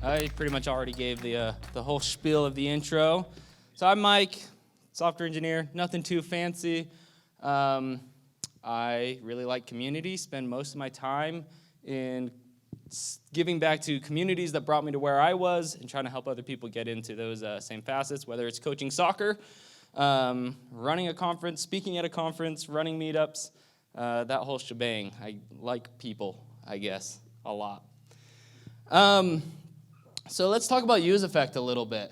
I pretty much already gave the whole spiel of the intro. So I'm Mike, software engineer, nothing too fancy. I really like community, spend most of my time in giving back to communities that brought me to where I was and trying to help other people get into those same facets, whether it's coaching soccer, running a conference, speaking at a conference, running meetups, that whole shebang. I like people, I guess, a lot. So let's talk about useEffect a little bit.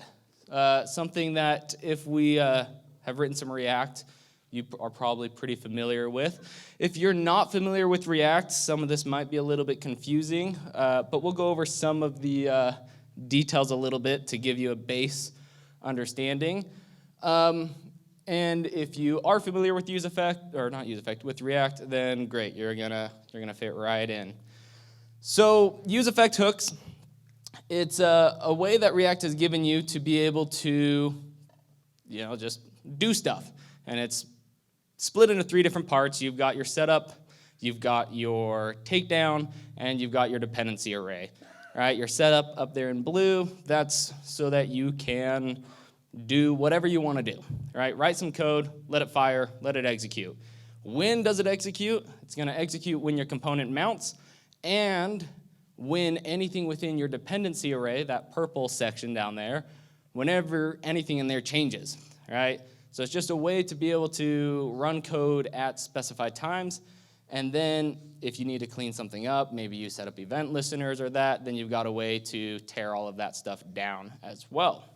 Something that if we have written some React, you are probably pretty familiar with. If you're not familiar with React, some of this might be a little bit confusing, but we'll go over some of the details a little bit to give you a base understanding. And if you are familiar with useEffect, or not useEffect, with React, then great, you're gonna fit right in. So useEffect hooks. It's a way that React has given you to be able to, just do stuff. And it's split into three different parts. You've got your setup, you've got your takedown, and you've got your dependency array. All right, your setup up there in blue, that's so that you can do whatever you want to do. Right? Write some code, let it fire, let it execute. When does it execute? It's going to execute when your component mounts, and when anything within your dependency array, that purple section down there, whenever anything in there changes, right? So it's just a way to be able to run code at specified times, and then if you need to clean something up, maybe you set up event listeners or that, then you've got a way to tear all of that stuff down as well.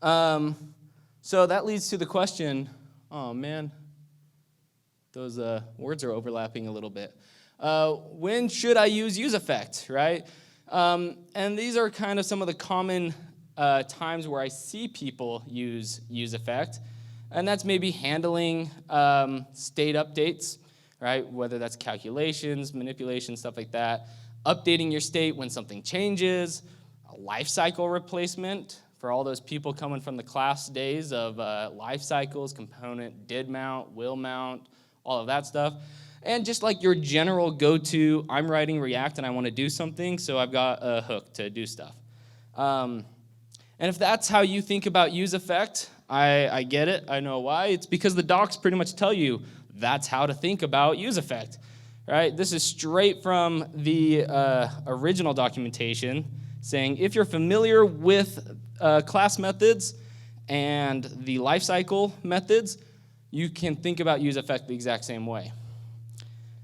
So that leads to the question, oh man, those words are overlapping a little bit. When should I use useEffect, right? And these are kind of some of the common times where I see people use useEffect, and that's maybe handling state updates, right? Whether that's calculations, manipulation, stuff like that. Updating your state when something changes, a lifecycle replacement for all those people coming from the class days of life cycles, component did mount, will mount, all of that stuff. And just like your general go-to, I'm writing React and I want to do something, so I've got a hook to do stuff. And if that's how you think about useEffect, I get it. I know why. It's because the docs pretty much tell you that's how to think about useEffect. Right? This is straight from the original documentation saying if you're familiar with class methods and the lifecycle methods, you can think about useEffect the exact same way.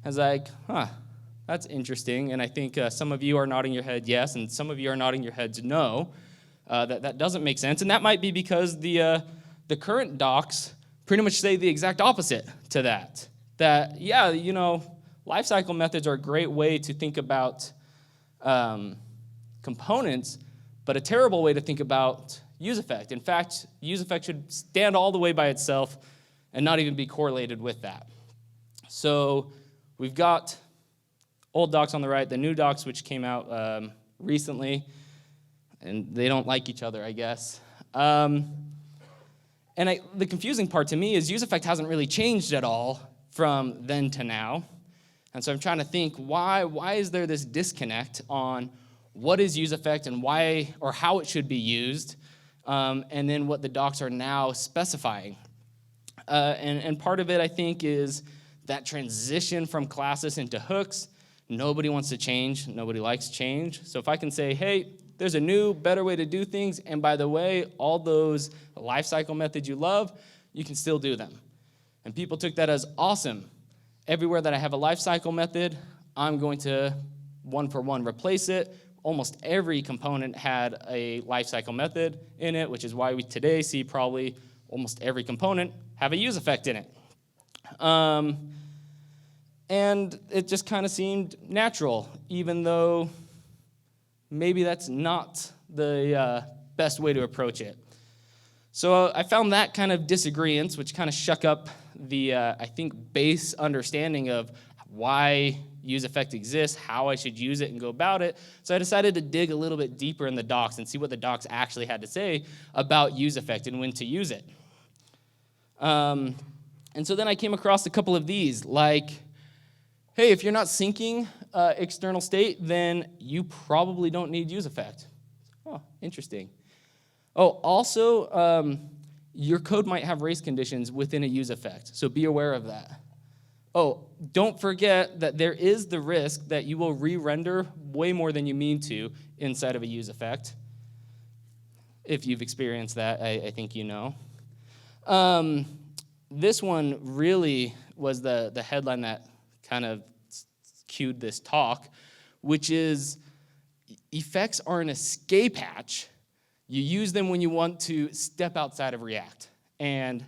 I was like, that's interesting. And I think some of you are nodding your head yes, and some of you are nodding your heads no. That doesn't make sense. And that might be because the current docs pretty much say the exact opposite to that. That, yeah, lifecycle methods are a great way to think about components, but a terrible way to think about useEffect. In fact, useEffect should stand all the way by itself and not even be correlated with that. So we've got old docs on the right, the new docs which came out recently, and they don't like each other, I guess. The confusing part to me is useEffect hasn't really changed at all from then to now. And so I'm trying to think, why is there this disconnect on what is useEffect and why or how it should be used, and then what the docs are now specifying. And part of it, I think, is that transition from classes into hooks. Nobody wants to change. Nobody likes change. So if I can say, hey, there's a new, better way to do things, and by the way, all those lifecycle methods you love, you can still do them. And people took that as awesome. Everywhere that I have a lifecycle method, I'm going to one-for-one replace it. Almost every component had a lifecycle method in it, which is why we today see probably almost every component have a useEffect in it. And it just kind of seemed natural, even though maybe that's not the best way to approach it. So I found that kind of disagreements, which kind of shuck up the, I think, base understanding of why useEffect exists, how I should use it and go about it. So I decided to dig a little bit deeper in the docs and see what the docs actually had to say about useEffect and when to use it. And so then I came across a couple of these, like, hey, if you're not syncing external state, then you probably don't need useEffect. Oh, interesting. Oh, also, your code might have race conditions within a useEffect, so be aware of that. Oh, don't forget that there is the risk that you will re-render way more than you mean to inside of a useEffect. If you've experienced that, I think you know. This one really was the headline that kind of cued this talk, which is effects are an escape hatch. You use them when you want to step outside of React, and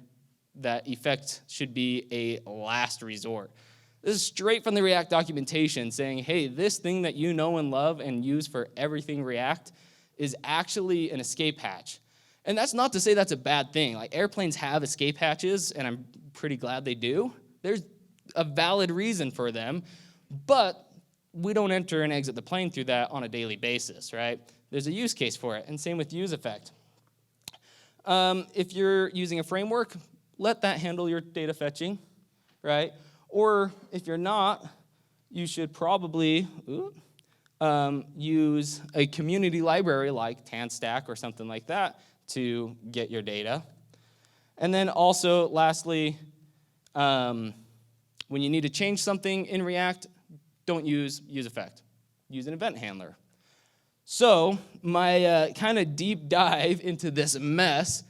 that effect should be a last resort. This is straight from the React documentation saying, hey, this thing that you know and love and use for everything React is actually an escape hatch. And that's not to say that's a bad thing. Like, airplanes have escape hatches, and I'm pretty glad they do. There's a valid reason for them, but we don't enter and exit the plane through that on a daily basis, right? There's a use case for it, and same with useEffect. If you're using a framework, let that handle your data fetching, right? Or if you're not, you should probably use a community library like TanStack or something like that to get your data. And then also, lastly, when you need to change something in React, don't use useEffect. Use an event handler. So my kind of deep dive into this mess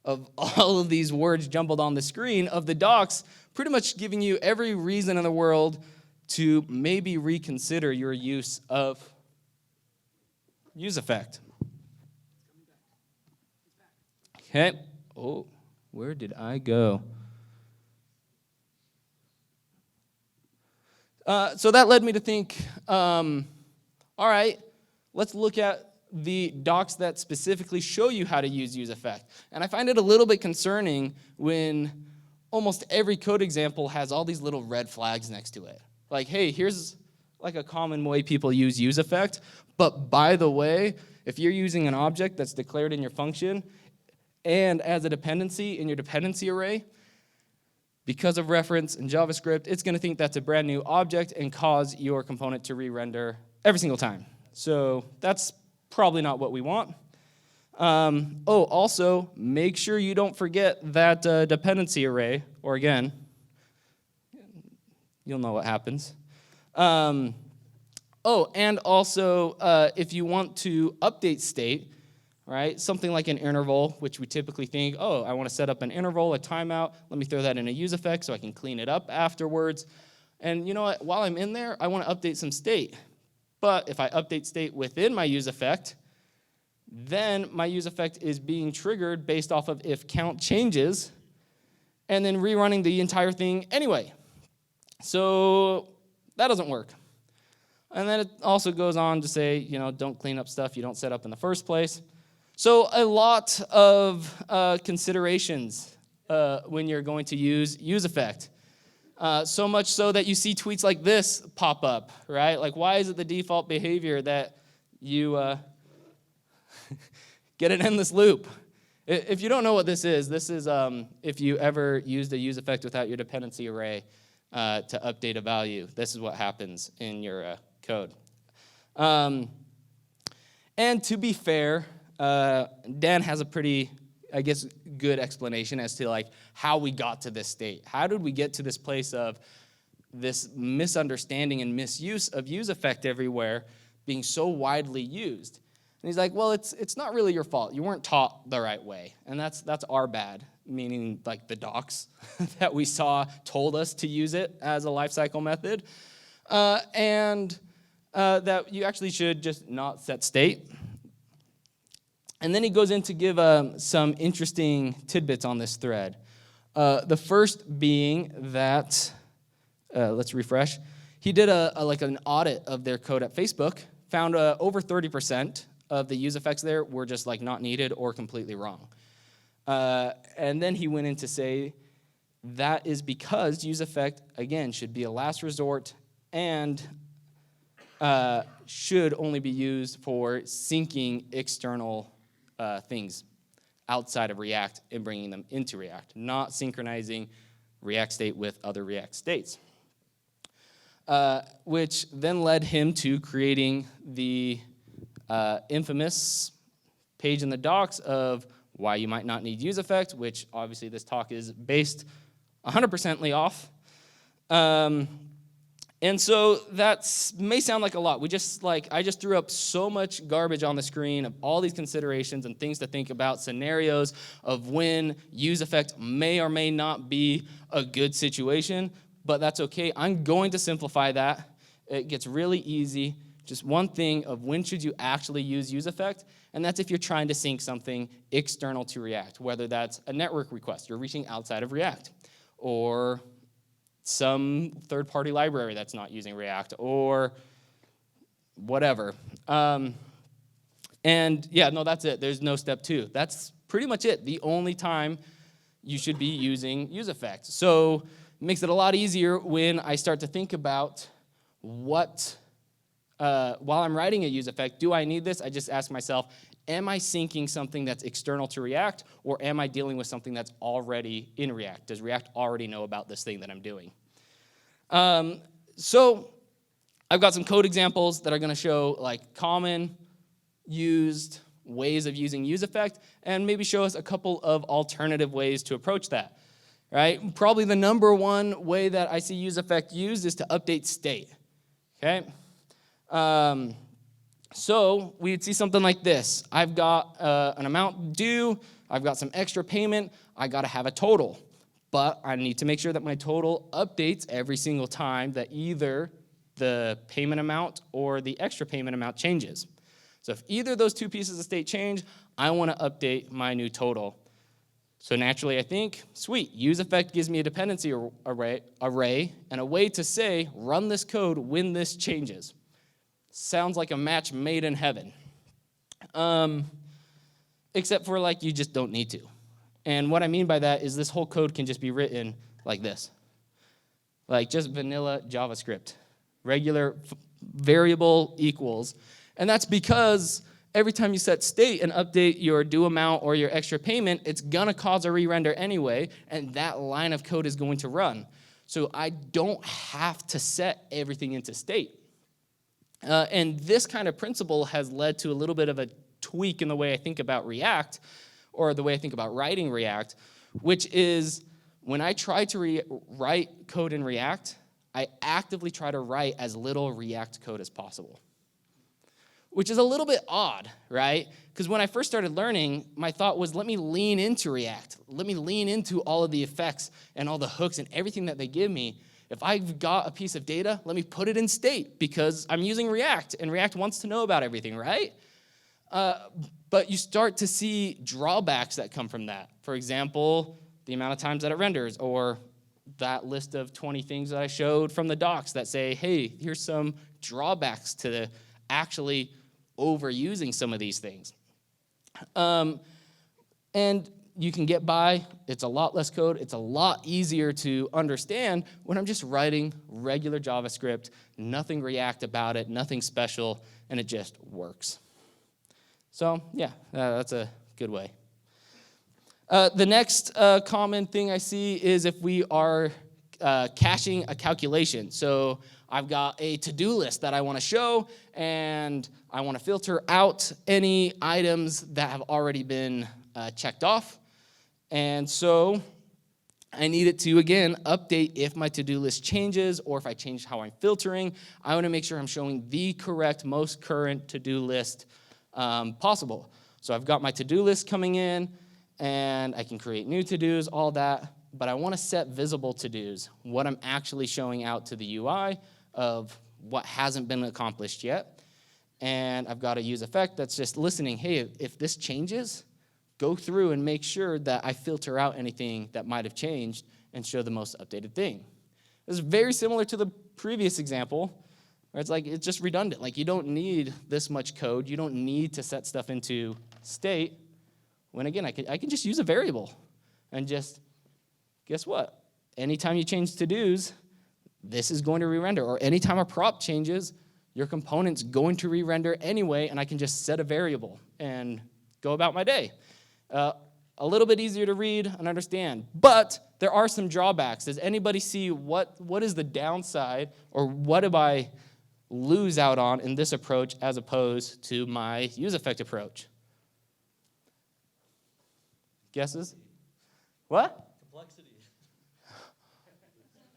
of all of these words jumbled on the screen of the docs, pretty much giving you every reason in the world to maybe reconsider your use of useEffect. Okay. Oh, where did I go? So that led me to think, all right, let's look at the docs that specifically show you how to use useEffect. And I find it a little bit concerning when almost every code example has all these little red flags next to it. Like, hey, here's like a common way people use useEffect, but by the way, if you're using an object that's declared in your function and as a dependency in your dependency array, because of reference in JavaScript, it's going to think that's a brand new object and cause your component to re-render every single time. So that's probably not what we want. Also, make sure you don't forget that dependency array, or again, you'll know what happens. And also, if you want to update state, right, something like an interval, which we typically think, oh, I want to set up an interval, a timeout, let me throw that in a useEffect so I can clean it up afterwards. And you know what, while I'm in there, I want to update some state. But if I update state within my useEffect, then my useEffect is being triggered based off of if count changes, and then rerunning the entire thing anyway. So that doesn't work. And then it also goes on to say, you know, don't clean up stuff you don't set up in the first place. So a lot of considerations when you're going to use useEffect. So much so that you see tweets like this pop up, right? Like, why is it the default behavior that you get an endless loop? If you don't know what this is if you ever used a useEffect without your dependency array to update a value, this is what happens in your code. And to be fair, Dan has a pretty, I guess, good explanation as to like how we got to this state. How did we get to this place of this misunderstanding and misuse of useEffect everywhere being so widely used? And he's like, well, it's not really your fault. You weren't taught the right way, and that's our bad, meaning like the docs that we saw told us to use it as a lifecycle method, and that you actually should just not set state. And then he goes in to give some interesting tidbits on this thread. The first being that, let's refresh. He did like an audit of their code at Facebook, found over 30% of the useEffects there were just like not needed or completely wrong. And then he went in to say that is because useEffect, again, should be a last resort and should only be used for syncing external things outside of React and bringing them into React, not synchronizing React state with other React states. which then led him to creating the infamous page in the docs of why you might not need useEffect, which obviously this talk is based 100%ly off. And so that may sound like a lot. I just threw up so much garbage on the screen of all these considerations and things to think about, scenarios of when useEffect may or may not be a good situation, but that's okay. I'm going to simplify that. It gets really easy. Just one thing of when should you actually use useEffect, and that's if you're trying to sync something external to React, whether that's a network request, you're reaching outside of React, or some third-party library that's not using React, or whatever. And yeah, no, that's it. There's no step 2. That's pretty much it. The only time you should be using useEffect. So it makes it a lot easier when I start to think about what, while I'm writing a useEffect, do I need this? I just ask myself, am I syncing something that's external to React, or am I dealing with something that's already in React? Does React already know about this thing that I'm doing? So I've got some code examples that are going to show like common used ways of using useEffect, and maybe show us a couple of alternative ways to approach that. Right? Probably the number one way that I see useEffect used is to update state. Okay? So we'd see something like this. I've got an amount due, I've got some extra payment, I got to have a total. But I need to make sure that my total updates every single time that either the payment amount or the extra payment amount changes. So if either of those two pieces of state change, I want to update my new total. So naturally I think, sweet, useEffect gives me a dependency array and a way to say, run this code when this changes. Sounds like a match made in heaven. Except for like you just don't need to. And what I mean by that is this whole code can just be written like this. Like just vanilla JavaScript. Regular variable equals. And that's because every time you set state and update your due amount or your extra payment, it's gonna cause a re-render anyway, and that line of code is going to run. So I don't have to set everything into state. And this kind of principle has led to a little bit of a tweak in the way I think about React, or the way I think about writing React, which is when I try to write code in React, I actively try to write as little React code as possible. Which is a little bit odd, right? Because when I first started learning, my thought was, let me lean into React. Let me lean into all of the effects and all the hooks and everything that they give me. If I've got a piece of data, let me put it in state because I'm using React, and React wants to know about everything, right? But you start to see drawbacks that come from that. For example, the amount of times that it renders, or that list of 20 things that I showed from the docs that say, hey, here's some drawbacks to actually overusing some of these things. And you can get by. It's a lot less code. It's a lot easier to understand when I'm just writing regular JavaScript, nothing React about it, nothing special, and it just works. So yeah, that's a good way. The next common thing I see is if we are caching a calculation. So I've got a to-do list that I want to show, and I want to filter out any items that have already been checked off. And so I need it to, again, update if my to-do list changes or if I change how I'm filtering. I want to make sure I'm showing the correct, most current to-do list possible. So I've got my to-do list coming in, and I can create new to-dos, all that, but I want to set visible to-dos, what I'm actually showing out to the UI of what hasn't been accomplished yet. And I've got a useEffect that's just listening, hey, if this changes, go through and make sure that I filter out anything that might have changed and show the most updated thing. This is very similar to the previous example, where it's like it's just redundant. Like you don't need this much code. You don't need to set stuff into state. When again, I can just use a variable and just, guess what? Anytime you change to-dos, this is going to re-render. Or anytime a prop changes, your component's going to re-render anyway, and I can just set a variable and go about my day. A little bit easier to read and understand, but there are some drawbacks. Does anybody see what is the downside, or what do I lose out on in this approach as opposed to my useEffect approach? Guesses? What? Complexity.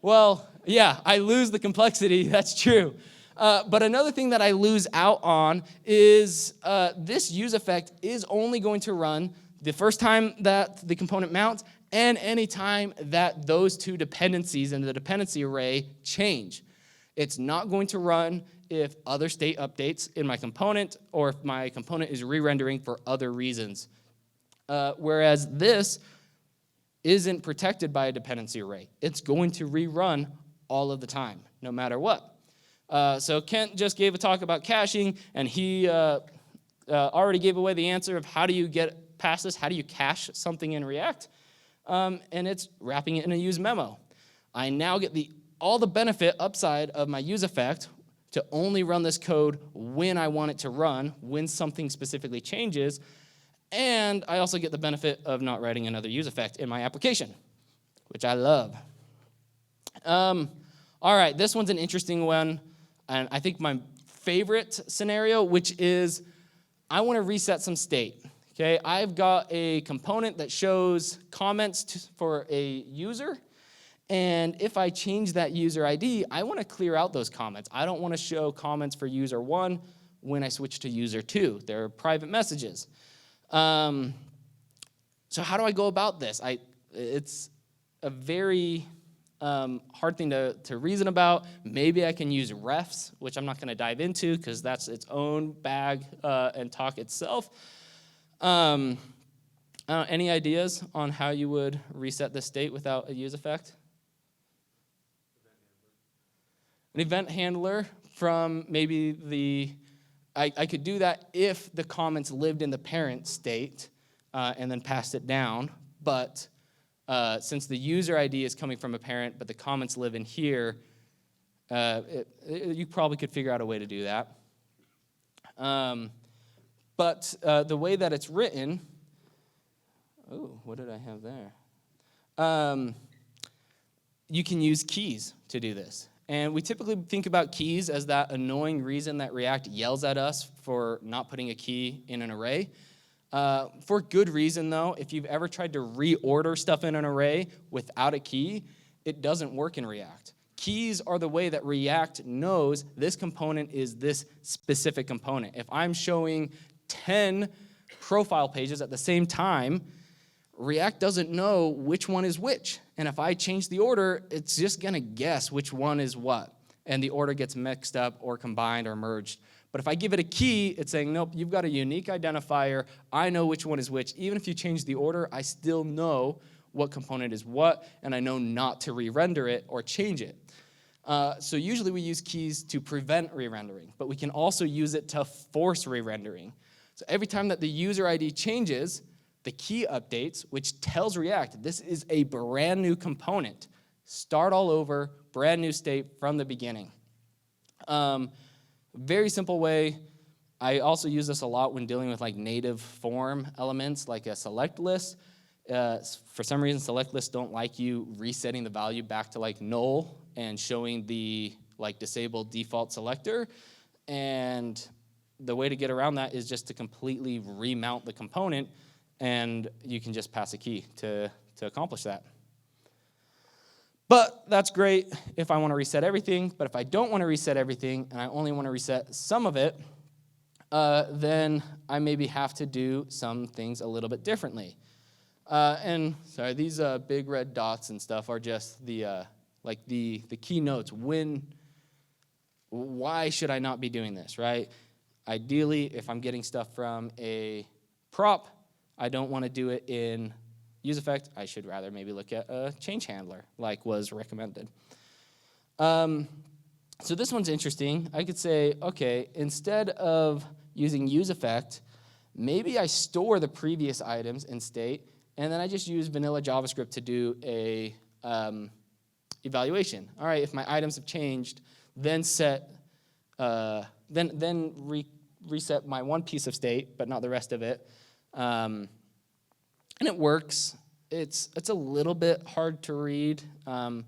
Well, yeah, I lose the complexity. That's true. But another thing that I lose out on is this useEffect is only going to run the first time that the component mounts and any time that those two dependencies in the dependency array change. It's not going to run if other state updates in my component or if my component is re-rendering for other reasons. Whereas this isn't protected by a dependency array. It's going to rerun all of the time, no matter what. So Kent just gave a talk about caching, and he already gave away the answer of how do you get past this, how do you cache something in React, and it's wrapping it in a use memo. I now get all the benefit upside of my useEffect to only run this code when I want it to run, when something specifically changes, and I also get the benefit of not writing another useEffect in my application, which I love. All right, this one's an interesting one, and I think my favorite scenario, which is I want to reset some state. Okay, I've got a component that shows comments for a user, and if I change that user ID, I want to clear out those comments. I don't want to show comments for user 1 when I switch to user 2. They're private messages. So how do I go about this? It's a very hard thing to reason about. Maybe I can use refs, which I'm not going to dive into because that's its own bag and talk itself. Any ideas on how you would reset the state without a useEffect? An event handler from maybe I could do that if the comments lived in the parent state and then passed it down, but since the user ID is coming from a parent, but the comments live in here, you probably could figure out a way to do that. But the way that it's written, what did I have there? You can use keys to do this. And we typically think about keys as that annoying reason that React yells at us for not putting a key in an array. For good reason, though. If you've ever tried to reorder stuff in an array without a key, it doesn't work in React. Keys are the way that React knows this component is this specific component. If I'm showing 10 profile pages at the same time, React doesn't know which one is which. And if I change the order, it's just going to guess which one is what. And the order gets mixed up or combined or merged. But if I give it a key, it's saying, nope, you've got a unique identifier. I know which one is which. Even if you change the order, I still know what component is what, and I know not to re-render it or change it. So usually we use keys to prevent re-rendering, but we can also use it to force re-rendering. So every time that the user ID changes, the key updates, which tells React this is a brand new component. Start all over, brand new state from the beginning. Very simple way. I also use this a lot when dealing with like native form elements, like a select list. For some reason, select lists don't like you resetting the value back to like null and showing the like disabled default selector. And the way to get around that is just to completely remount the component, and you can just pass a key to accomplish that. But that's great if I want to reset everything. But if I don't want to reset everything and I only want to reset some of it, then I maybe have to do some things a little bit differently. And sorry, these big red dots and stuff are just the key notes. Why should I not be doing this, right? Ideally, if I'm getting stuff from a prop, I don't want to do it in useEffect. I should rather maybe look at a change handler, like was recommended. So this one's interesting. I could say, okay, instead of using useEffect, maybe I store the previous items in state, and then I just use vanilla JavaScript to do a evaluation. All right, if my items have changed, then reset my one piece of state, but not the rest of it. And it works. it's a little bit hard to read, and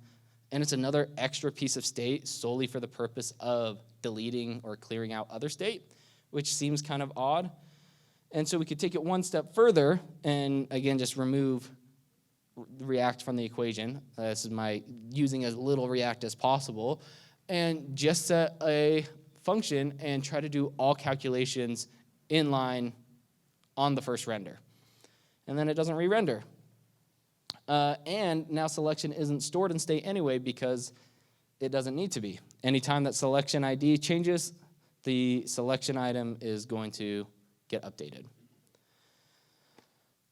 it's another extra piece of state solely for the purpose of deleting or clearing out other state, which seems kind of odd. And so we could take it one step further and, again, just remove React from the equation. This is my using as little React as possible, and just set a function and try to do all calculations inline on the first render. And then it doesn't re-render. And now selection isn't stored in state anyway because it doesn't need to be. Anytime that selection ID changes, the selection item is going to get updated.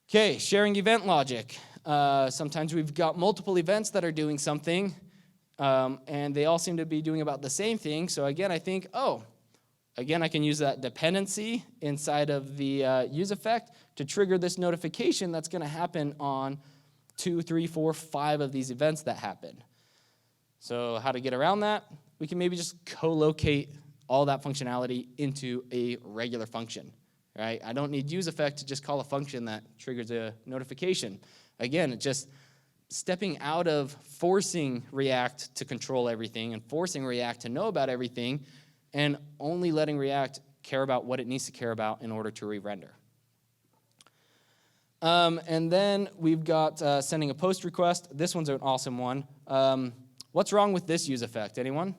Okay, sharing event logic. Sometimes we've got multiple events that are doing something, and they all seem to be doing about the same thing. So again, I think, again, I can use that dependency inside of the useEffect to trigger this notification that's going to happen on 2, 3, 4, 5 of these events that happen. So how to get around that? We can maybe just co-locate all that functionality into a regular function, right? I don't need useEffect to just call a function that triggers a notification. Again, it's just stepping out of forcing React to control everything and forcing React to know about everything, and only letting React care about what it needs to care about in order to re-render. And then we've got sending a post request. This one's an awesome one. What's wrong with this useEffect? Anyone?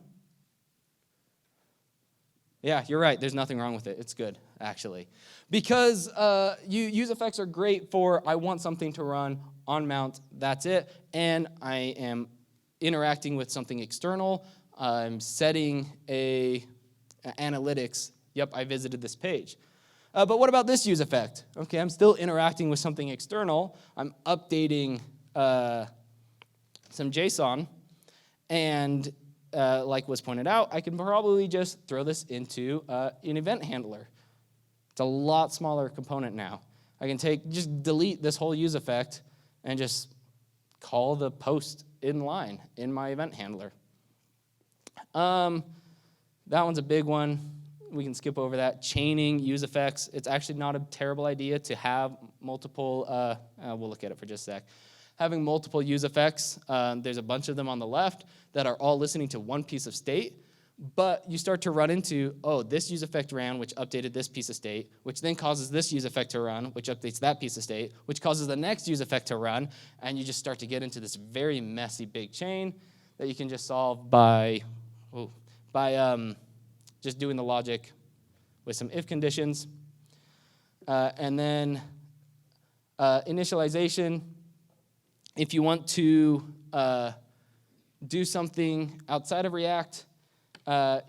Yeah, you're right. There's nothing wrong with it. It's good, actually. Because useEffects are great for, I want something to run on mount, that's it, and I am interacting with something external. I'm setting analytics. Yep, I visited this page. But what about this useEffect? Okay, I'm still interacting with something external. I'm updating some JSON, and like was pointed out, I can probably just throw this into an event handler. It's a lot smaller component now. I can just delete this whole useEffect and just call the post in line in my event handler. That one's a big one. We can skip over that. Chaining useEffects. It's actually not a terrible idea to have multiple, we'll look at it for just a sec. Having multiple useEffects, there's a bunch of them on the left that are all listening to one piece of state, but you start to run into, this useEffect ran, which updated this piece of state, which then causes this useEffect to run, which updates that piece of state, which causes the next useEffect to run, and you just start to get into this very messy big chain that you can just solve by just doing the logic with some if conditions. And then initialization. If you want to do something outside of React,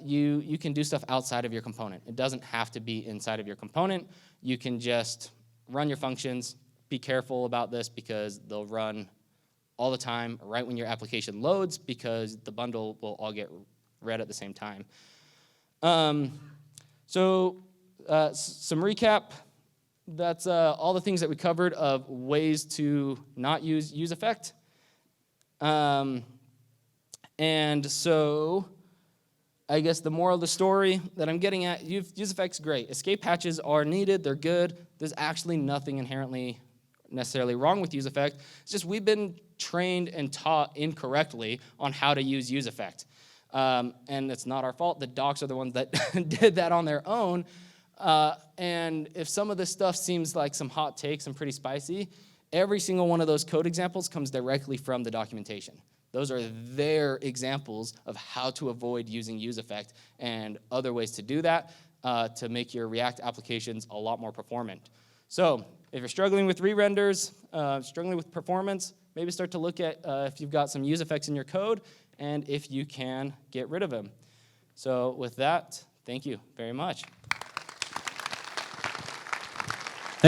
you can do stuff outside of your component. It doesn't have to be inside of your component. You can just run your functions. Be careful about this because they'll run all the time right when your application loads because the bundle will all get read at the same time. Some recap. That's all the things that we covered of ways to not use useEffect. And so I guess the moral of the story that I'm getting at, useEffect's great. Escape hatches are needed. They're good. There's actually nothing inherently necessarily wrong with useEffect. It's just we've been trained and taught incorrectly on how to use useEffect. And it's not our fault. The docs are the ones that did that on their own. And if some of this stuff seems like some hot takes and pretty spicy, every single one of those code examples comes directly from the documentation. Those are their examples of how to avoid using useEffect and other ways to do that to make your React applications a lot more performant. So if you're struggling with re-renders, struggling with performance, maybe start to look at if you've got some useEffects in your code and if you can get rid of them. So with that, thank you very much.